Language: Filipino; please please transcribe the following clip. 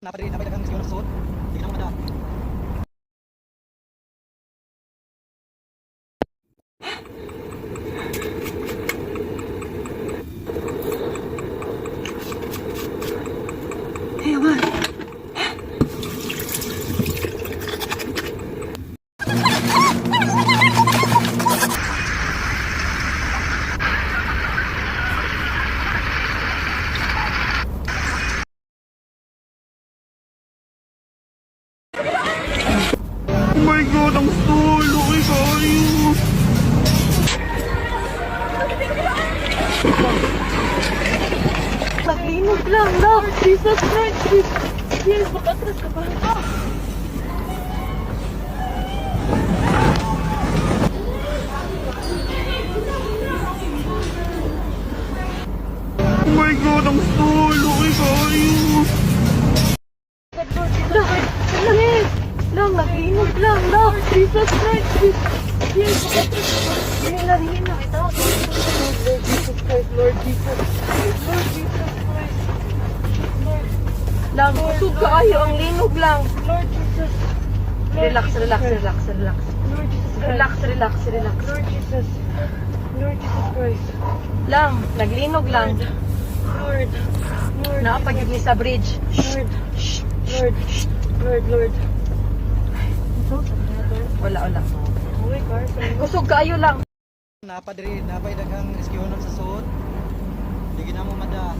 Napadagang sigaw ng suot. Hindi ka naman mada. Hey, Aman. Oh my God, ang stall! Okay kayo! Naglinog lang, Lord. Jesus Christ, please. Yes, makatras ka ba? Oh my God, ang stall! Okay kayo! Yes. Lang, naglinog lang, Lord. Jesus Christ, please. Yes, makatras ka ba? Hinahin na kita. Lord Jesus Christ, Lord Jesus. Lord Jesus Christ. Lord. Lang, kusog ka ayo, ang linog lang. Lord Jesus. Relax, relax, relax, relax. Lord Jesus Christ. Relax, relax, relax. Lord Jesus. Lord Jesus Christ. Lang, naglinog lang. Lord. Lord. Nakapagod ni sa bridge. Lord. Lord. Lord. Lord. Wala, wala. Kusog ka ayo lang. Napadagang sigaw ng suot. Hindi ka naman mada.